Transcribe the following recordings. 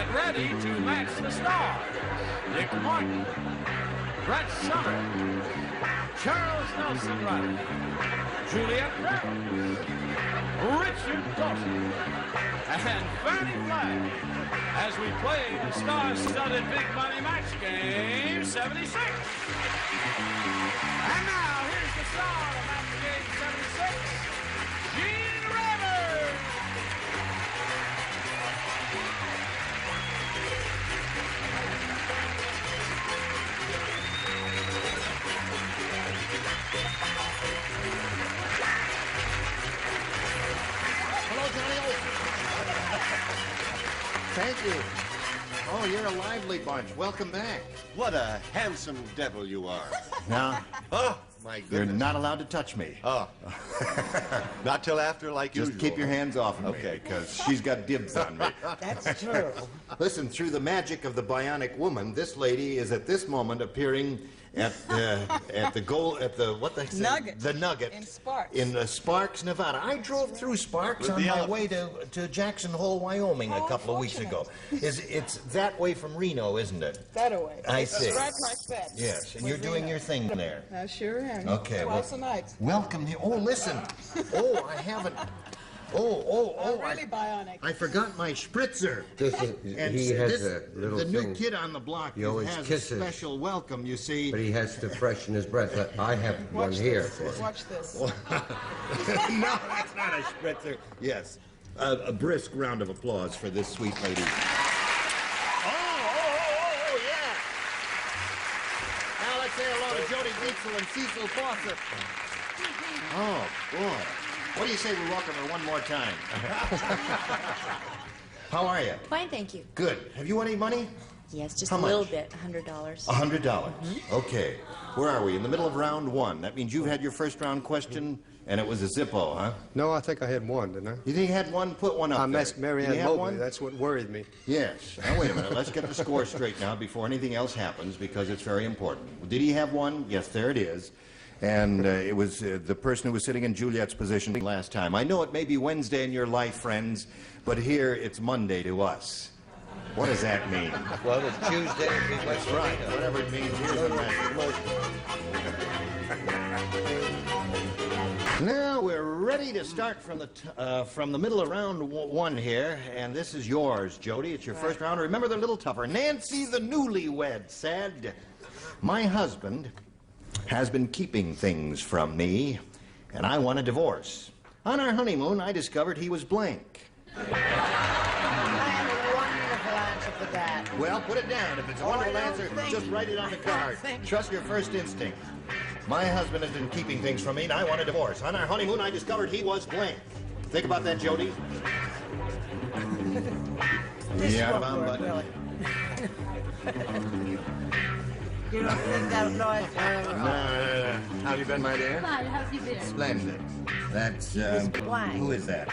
Get ready to match the stars. Dick Martin, Brett Summers, Charles Nelson Reilly, Juliet Prowse, Richard Dawson, and Fannie Flagg as we play the star-studded Big Money Match Game 76. And now, here's the star of Match Game 76, Gene Rivers. Hello, Johnny. Thank you. Oh, you're a lively bunch. Welcome back. What a handsome devil you are. Now, Oh, my you're goodness. not allowed to touch me. Oh. Not till after, like Just usual. keep your hands off of me, Okay. because she's got dibs on me. That's true. Listen, through the magic of the bionic woman, this lady is at this moment appearing at the what they say? Nugget. The Nugget. In Sparks. In Sparks, Nevada. I drove through Sparks With on the my elephant. way to Jackson Hole, Wyoming a How couple of weeks ago. It's that way from Reno, isn't it? That away. I see. Right like that. Yes, and you're doing your thing there. I sure am. Okay, Twice a night. Welcome here. Oh, listen. Oh, I haven't. Oh, Really bionic. I forgot my spritzer. And He has this- a little the new thing. kid on the block He always has kisses. a special welcome, you see. But he has to freshen his breath. I have one Watch here this. for him. Watch this. No, that's not a spritzer. Yes. A brisk round of applause for this sweet lady. Oh, yeah. Now let's say hello to Jody Cecil and Cecil Fawcett. Oh, boy. What do you say we welcome her one more time? How are you? Fine, thank you. Good. Have you won any money? Yes, just How a little much? bit, $100. $100. Okay. Where are we? In the middle of round one. That means you've had your first round question, and it was a Zippo, huh? No, I think I had one, didn't I? You think you had one? Put one up I there. missed Mary Did you Ann have Mobley. one? That's what worried me. Yes. Now, wait a minute. Let's get the score straight now before anything else happens, because it's very important. Did he have one? Yes, there it is. And it was the person who was sitting in Juliet's position last time. I know it may be Wednesday in your life, friends, but here it's Monday to us. What does that mean? Well, it's Tuesday. That's right. Whatever it means, here's the message. Now we're ready to start from the middle of round one here, and this is yours, Jody. It's your first round. Remember, they're a little tougher. Nancy, the newlywed, said, "My husband has been keeping things from me, and I want a divorce. On our honeymoon, I discovered he was blank." I have a wonderful answer for that. Well, put it down. If it's a wonderful I don't answer, think- just write it on the card. think- Trust your first instinct. My husband has been keeping things from me, and I want a divorce. On our honeymoon, I discovered he was blank. Think about that, Jody. This Yeah, won't Mom, work, but- really. You don't think that'll know it? How have you been, my dear? Fine, how's you been? Splendid. That's, blank. who is that?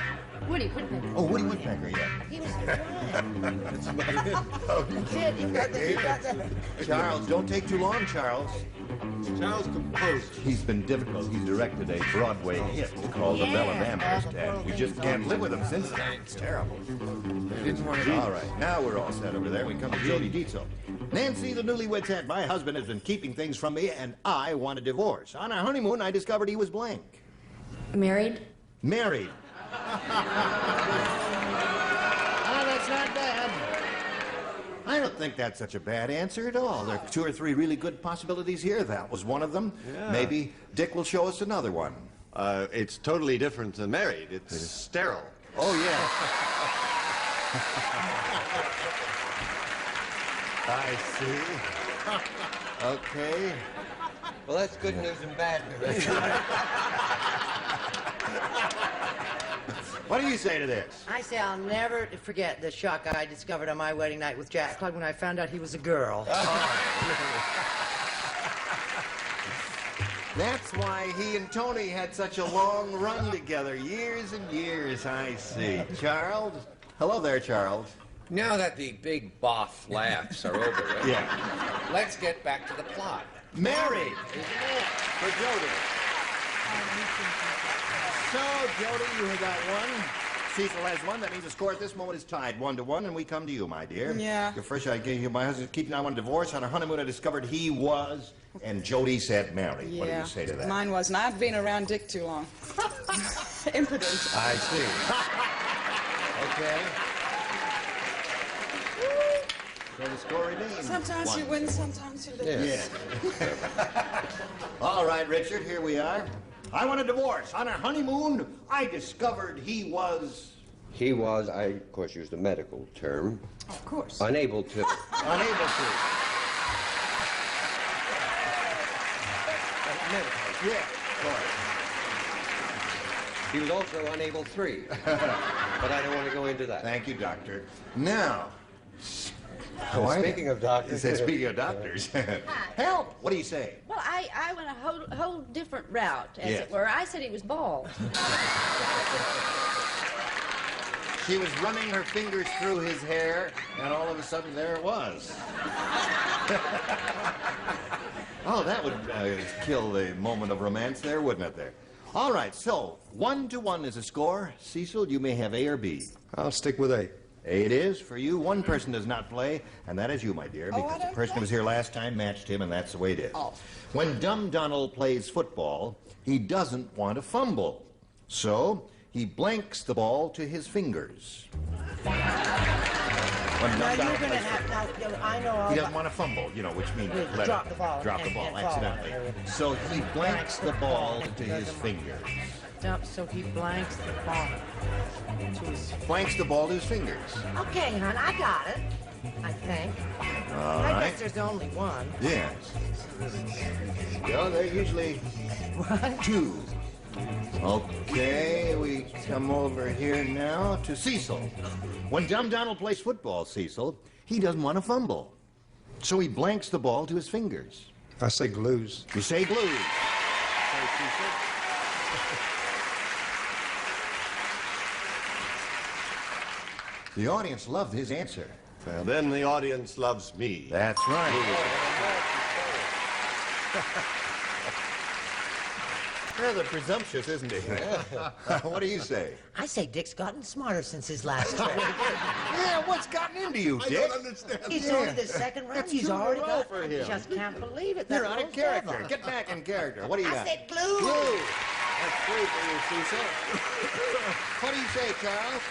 Woody, put it in. Oh, Woody Woodpecker, yeah. He was blind. That's it. You got the... Charles, don't take too long, Charles. Charles composed. He's been difficult. He's directed a Broadway hit called The Bell of Yeah, Amherst, that's and we just can't live with him since then. It's terrible. All right, now we're all set over there. We come to Jody Dietzel. Nancy, the newlywed, said, "My husband has been keeping things from me, and I want a divorce. On our honeymoon, I discovered he was blank. Married? Married." Oh, that's not bad. I don't think that's such a bad answer at all. There are 2 or 3 really good possibilities here. That was one of them. Yeah. Maybe Dick will show us another one. It's totally different than married. It's sterile. Oh, yeah. I see. Okay. Well, that's good news and bad news. What do you say to this? I say I'll never forget the shock I discovered on my wedding night with Jack Plug when I found out he was a girl. That's why he and Tony had such a long run together. Years and years, I see. Charles? Hello there, Charles. Now that the big boff laughs are over with, Yeah. let's get back to the plot. Married, isn't it? For Jody. So, Jody, you got one. Cecil has one. That means the score at this moment is tied 1-1, and we come to you, my dear. Yeah. Your first, I gave you my husband's keeping on a divorce. On our honeymoon, I discovered he was, and Jody said marry. Yeah. What do you say to that? Mine was not being around Dick too long. Imprudent. I see. Okay. So the score remains. Sometimes you win, sometimes you lose. Yeah. All right, Richard, here we are. I want a divorce. On our honeymoon, I discovered he was... He was, I, of course, used a medical term, Of course. unable to. unable to. Yeah, of course. He was also unable three. But I don't want to go into that. Thank you, doctor. Now... Speaking of doctors. Speaking of doctors. Help! What do you say? Well, I went a whole different route, as Yes. it were. I said he was bald. She was running her fingers through his hair, and all of a sudden, there it was. Oh, that would kill the moment of romance there, wouldn't it, there? All right, so 1-1 is a score. Cecil, you may have A or B. I'll stick with A. A it is for you. One person does not play, and that is you, my dear, Oh, I because the don't person who was here last time matched him, and that's the way it is. Oh. When Dumb Donald plays football, he doesn't want to fumble. So he blanks the ball to his fingers. When Now Dumb you're Donald gonna plays have. Now, I know all he doesn't about. want to fumble, you know, which means Yeah, let drop it- the ball drop the and- ball and fall on accidentally. it. So he blanks the ball to his fingers. So he blanks the ball. Blanks the ball to his fingers. Okay, hon, I got it. I think. All I right. guess there's only one. Yes. Yeah, they're usually two. Okay, we come over here now to Cecil. When Dumb Donald plays football, Cecil, he doesn't want to fumble. So he blanks the ball to his fingers. I say glues. You say blues. Say Cecil. The audience loved his answer. Well, then the audience loves me. That's right. Rather presumptuous, isn't he? What do you say? I say Dick's gotten smarter since his last trip. Yeah, what's gotten into you, Dick? understand. He's only the second round. That's He's two in a already row got. for him. Just can't believe it. You're That out of little character. devil. Get back in character. What do you I got? said glue. Glue. That's glue for you, Cecil. What do you say, Charles?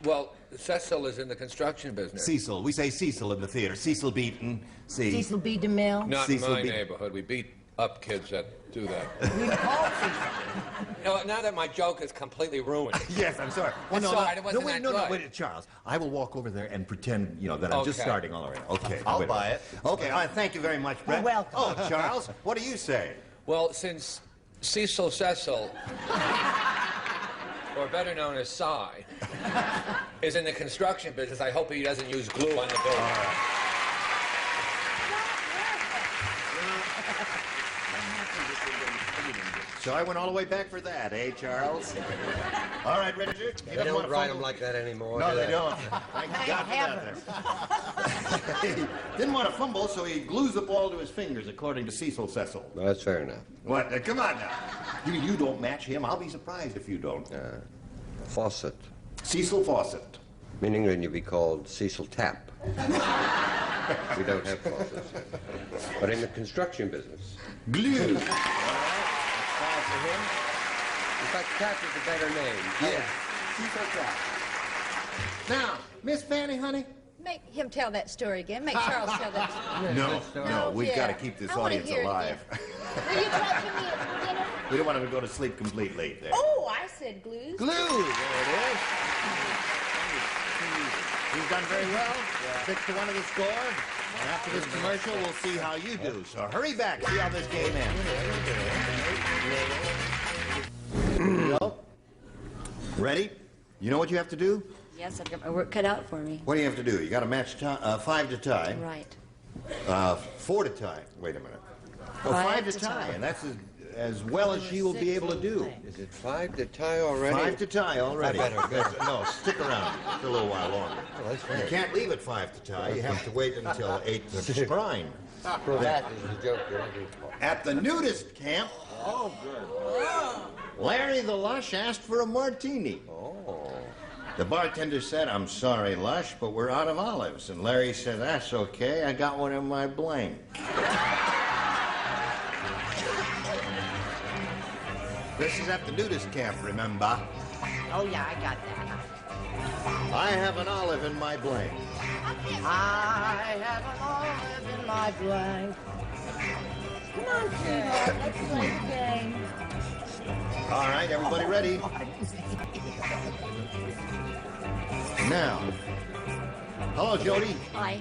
Well, Cecil is in the construction business. Cecil. We say Cecil in the theater. Cecil Beaton. Cecil B. DeMille. Not Cecil in my be- neighborhood. We beat up kids that do that. We call Cecil. No, now that my joke is completely ruined. Yes, I'm sorry. That's all right, it wasn't wait, that no, good. wait, Charles. I will walk over there and pretend, that I'm just Okay. starting all around. Okay. I'll wait a buy minute. it. Okay, all right, thank you very much, Brett. You're welcome. Oh, Charles, what do you say? Well, since Cecil, or better known as Cy, is in the construction business, I hope he doesn't use glue on the building. So I went all the way back for that, eh, Charles? All right, Richard. They don't write them like that anymore. No, do they don't. Thank God for that. He didn't want to fumble, so he glues the ball to his fingers, according to Cecil Cecil. Well, that's fair enough. What? Come on now. You don't match him. I'll be surprised if you don't. Faucet. Cecil Fawcett. In England, you'd be called Cecil Tap. We don't have faucets. But in the construction business, Glue. in fact, Tap is a better name. Yeah. Cecil Tap. Now, Miss Fannie, honey. Make him tell that story again. Make Charles tell that story. No, we've Yeah. got to keep this I wanna audience hear it alive. Will you talk to me at dinner? We don't want him to go to sleep complete late there. Oh, I said glues. Glue. There it is. He's done very well. 6-1 of the score. And after this commercial, we'll see how you do. So hurry back. See how this game ends. Here we go. Ready? You know what you have to do? Yes, I've got my work cut out for me. What do you have to do? You got to match 5 to tie. Right. 4 to tie. Wait a minute. Oh, 5 Five to to tie. tie. And that's as well as she will be able to do. Is it 5 to tie already? 5 to tie already. I better. No, stick around for a little while longer. Oh, that's You fair. can't leave at 5 to tie. You have to wait until 8 to sprine. So that is the joke you're looking for. At the Nudist camp, Larry the Lush asked for a martini. The bartender said, "I'm sorry, Lush, but we're out of olives." And Larry said, "That's okay. I got one in my blank." This is at the Nudist camp, remember? Oh, yeah, I got that. I have an olive in my blank. I have an olive in my blank. Come on, sweetheart. Let's play the game. All right, everybody ready? Now, hello, Jody. Hi.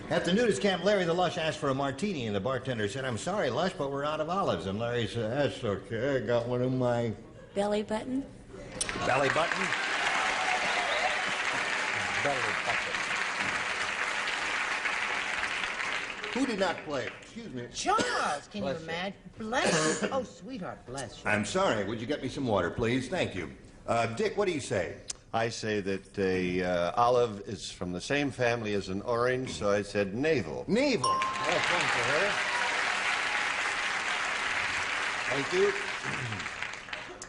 At the Nudist camp, Larry the Lush asked for a martini, and the bartender said, "I'm sorry, Lush, but we're out of olives." And Larry said, "That's okay. I got one in my Belly button? belly button." Who did not play? Excuse me. Charles, can you imagine? Bless you. Oh, sweetheart, bless you. I'm sorry. Would you get me some water, please? Thank you. Dick, what do you say? I say that a olive is from the same family as an orange, so I said navel. Navel. That's one for her. Thank you.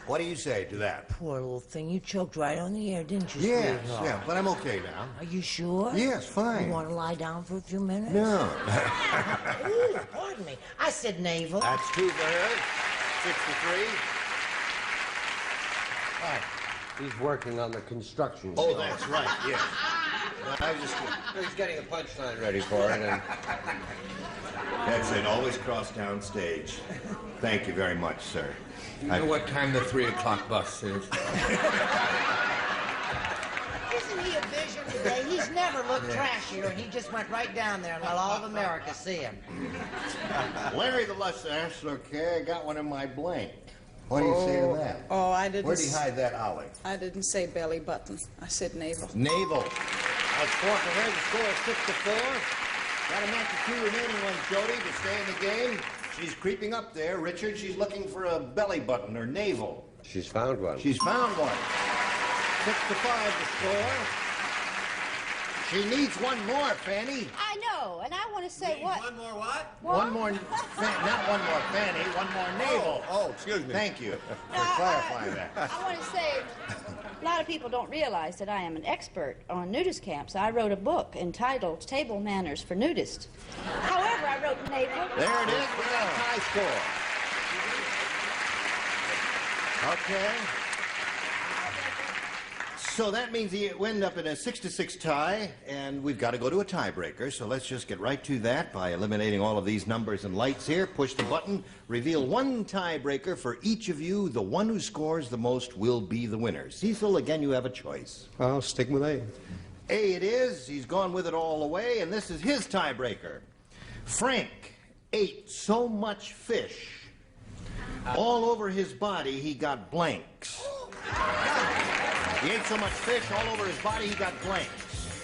What do you say to that? Poor little thing. You choked right on the air, didn't you, Yes, sweetheart? yeah, but I'm okay now. Are you sure? Yes, fine. You want to lie down for a few minutes? No. Ooh, pardon me. I said navel. That's 2 for her. 63. He's working on the construction. Oh, that's right, yes. I was just... He's getting a punchline ready for it. And... That's it. Always cross town stage. Thank you very much, sir. You know what time the 3 o'clock bus is? Isn't he a vision today? He's never looked trashier, and he just went right down there and let all of America see him. Larry the Lush asked, "Okay, I got one in my blank." What do you say to that? Oh, I didn't. Where'd he hide that olive? I didn't say belly button. I said navel. Navel. That's 4 for her. The score is 6-4. Got to match the 2 remaining ones, Jody, to stay in the game. She's creeping up there. Richard, she's looking for a belly button or navel. She's found one. She's found one. 6-5 the score. She needs one more, Fannie. I know, and I want to say what? One more what? One more, not one more Fannie, one more navel. Oh, excuse me. Thank you No, for clarifying that. I want to say, a lot of people don't realize that I am an expert on nudist camps. I wrote a book entitled Table Manners for Nudists. However, I wrote navel. There it is with that high score. Okay. So that means we end up in a 6-6 tie, and we've got to go to a tiebreaker. So let's just get right to that by eliminating all of these numbers and lights here. Push the button, reveal one tiebreaker for each of you. The one who scores the most will be the winner. Cecil, again, you have a choice. I'll stick with A. A it is. He's gone with it all the way, and this is his tiebreaker. Frank ate so much fish, all over his body he got blanks. He ate so much fish all over his body he got blanks.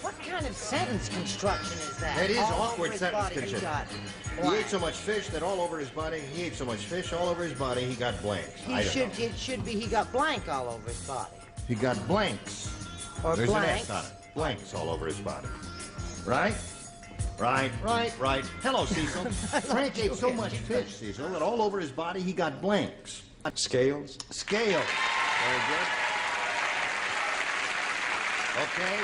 What kind of sentence construction is that? That is All awkward over his sentence body, he construction. got He blank. ate so much fish that all over his body, he ate so much fish all over his body he got blanks. I don't know. It should be he got blank all over his body. He got blanks. Or There's blanks. an S on it. Blanks all over his body. Right? Right. Hello, Cecil. Frank ate so much fish, Cecil, that all over his body he got blanks. Scales. Scale. Very good. Okay.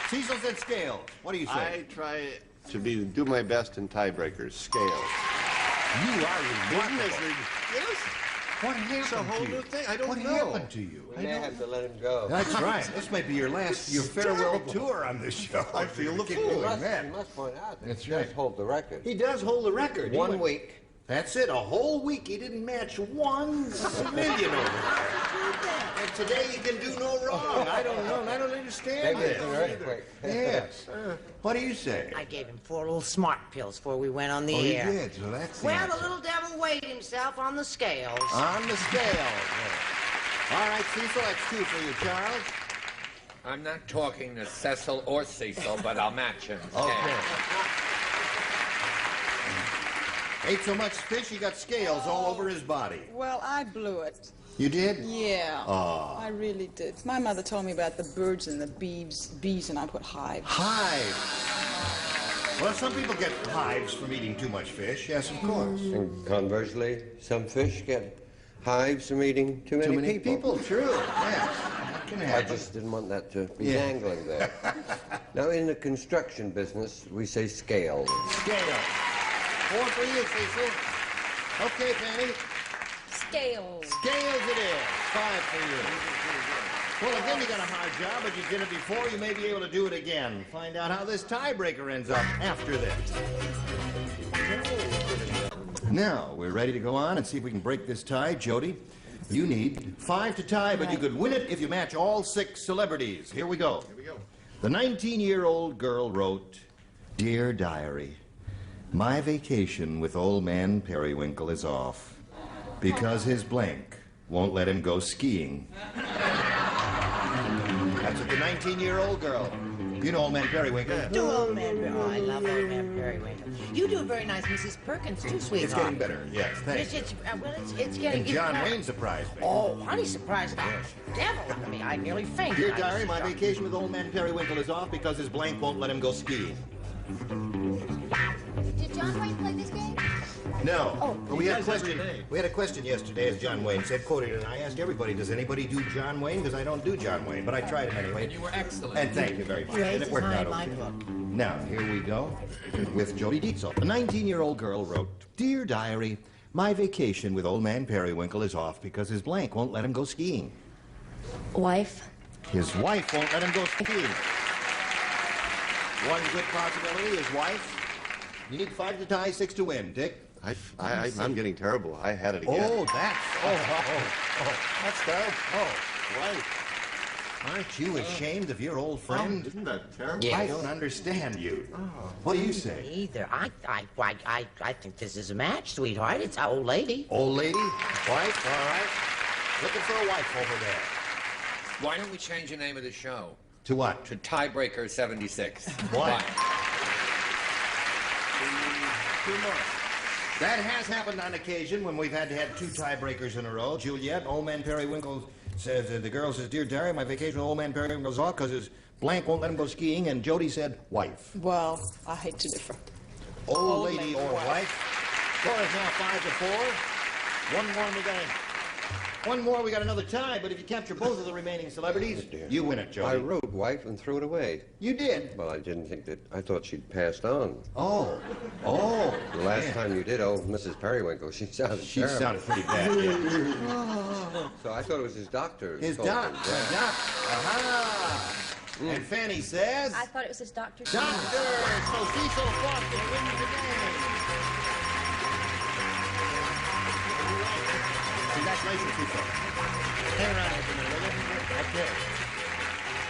Cecil said scale. What do you say? I try to do my best in tiebreakers. Scales. You are remarkable. Yes. What happened It's a whole to new you? thing. I don't What know. happened to you? We may have to let him go. That's right. This might be your farewell tour on this show. I feel the Keep fool. doing You that. must point out that That's he does right. hold the record. He does hold the record. He 1 went- week. That's it. A whole week he didn't match 1 million over there. And today he can do no wrong. I don't know. I don't understand Maybe this. it's an earthquake. Yes. What do you say? I gave him 4 little smart pills before we went on the Oh, you air. did. So that's the Well, answer. the little devil weighed himself on the scales. On the scale. All right, Cecil, that's 2 for you, Charles. I'm not talking to Cecil or Cecil, but I'll match him. Okay. Ate so much fish, he got scales all over his body. Well, I blew it. You did? Yeah. Oh. I really did. My mother told me about the birds and the bees, and I put hives. Hives. Well, some people get hives from eating too much fish. Yes, of course. And conversely, some fish get hives from eating too many, Too many people, true. Yes. Can I happen. just didn't want that to be Yeah. dangling there. Now, in the construction business, we say scale. Scale. 4 for you, Cecil. Okay, Fanny. Scales. Scales it is. 5 for you. Well, again, you got a hard job, but you did it before. You may be able to do it again. Find out how this tiebreaker ends up after this. Now, we're ready to go on and see if we can break this tie. Jody, you need 5 to tie, but you could win it if you match all 6 celebrities. Here we go. The 19-year-old girl wrote, "Dear Diary, my vacation with old man Perrywinkle is off because his blank won't let him go skiing." That's what the 19-year-old girl. You know old man Perrywinkle. Do old man Perrywinkle. Oh, I love old man Perrywinkle. You do very nice, Mrs. Perkins, too, sweetheart. It's getting better, yes, thanks. It's getting... And John Wayne surprised me. Oh, honey, surprised the devil to me. I nearly fainted. Dear I Diary, was my shocked. vacation with old man Perrywinkle is off because his blank won't let him go skiing. Did John Wayne play this game? No. Oh. But we had a question. We had a question yesterday, as John Wayne said, quoted, and I asked everybody, does anybody do John Wayne? Because I don't do John Wayne, but I tried him anyway. And you were excellent. And thank you very much. Raise And it his worked high out my okay. book. Now, here we go with Jody Dietzel. A 19-year-old girl wrote, "Dear Diary, my vacation with old man Perrywinkle is off because his blank won't let him go skiing." Wife. His wife won't let him go skiing. One good possibility, his wife. You need 5 to tie, 6 to win. Dick? I'm getting terrible. I had it again. Oh, that's terrible. Oh, wife. Aren't you ashamed of your old friend? Isn't that terrible? Yes. I don't understand you. What do you say? Either. I think this is a match, sweetheart. It's an old lady. Old lady? Wife? All right. Looking for a wife over there. Why don't we change the name of the show To what? to Tiebreaker 76? Why? Two more. That has happened on occasion when we've had to have 2 tiebreakers in a row. Juliet, old man Perrywinkle says, the girl says, "Dear Diary, my vacation with old man Perrywinkle's off because his blank won't let him go skiing," and Jody said, "Wife." Well, I hate to differ. Old lady or wife. Score is now 5 to 4. One more, we got another tie, but if you capture both of the remaining celebrities, you win it, Jody. I wrote wife and threw it away. You did? Well, I didn't think that... I thought she'd passed on. Oh. The last time you did, old Mrs. Perrywinkle, she sounded She terrible. sounded pretty bad, yeah. So I thought it was his doctor. His told doc. him, yeah. Doc. Aha. And Fanny says... I thought it was his doctor. Doctor! So Cecil Foster wins the game. Congratulations, Cecil. Hang around here for a minute, will you? Okay.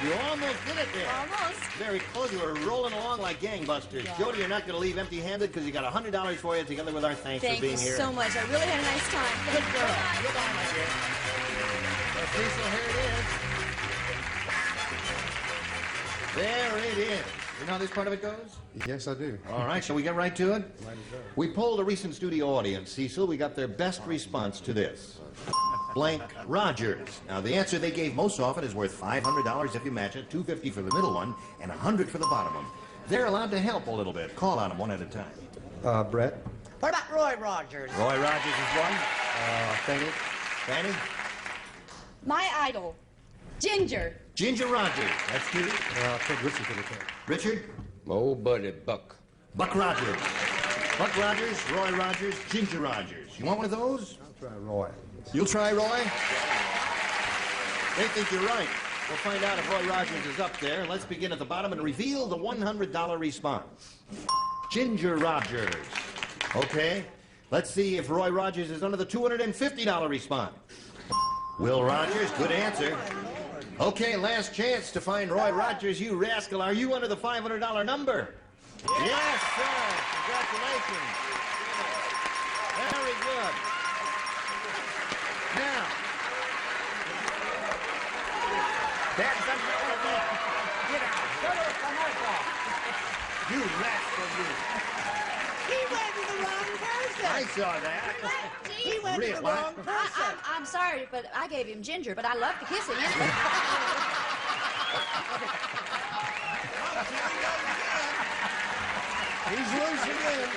You almost did it there. Almost. Very close. You were rolling along like gangbusters. Jody, you're not going to leave empty-handed because you got $100 for you together with our thanks Thank for being you here. so much. I really had a nice time. Good girl. Goodbye, my dear. Well, Cecil, here it is. There it is. You know how this part of it goes? Yes, I do. All right, shall we get right to it? We polled a recent studio audience, Cecil. We got their best response to this. Blank Rogers. Now, the answer they gave most often is worth $500 if you match it, $250 for the middle one, and $100 for the bottom one. They're allowed to help a little bit. Call on them one at a time. Brett, What about Roy Rogers? Roy Rogers is one. Fanny, Fanny? My idol, Ginger. Ginger Rogers. That's two. Ted Richard for the tag. Richard? Oh, buddy, Buck. Buck Rogers. Buck Rogers, Roy Rogers, Ginger Rogers. You want one of those? I'll try Roy. You'll try Roy? They think you're right. We'll find out if Roy Rogers is up there. Let's begin at the bottom and reveal the $100 response. Ginger Rogers. Okay. Let's see if Roy Rogers is under the $250 response. Will Rogers, good answer. Okay, last chance to find Roy Rogers, you rascal. Are you under the $500 number? Yes, sir. Congratulations. Very good. Now, that's get out. Go to a commercial. You rascal, you. He went to the wrong person. I saw that. He went to Really? the wrong person. I'm sorry, but I gave him Ginger, but I love to kiss him anyway. He's loose again.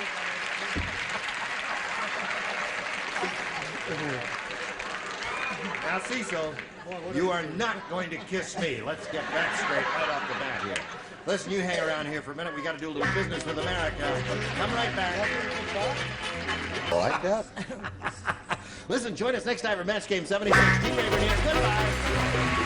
Now, Cecil, you are not going to kiss me. Let's get that straight right off the bat here. Listen, you hang around here for a minute. We got to do a little business with America. Come right back. Like that? Listen, join us next time for Match Game 76. Keep favoring here. Goodbye.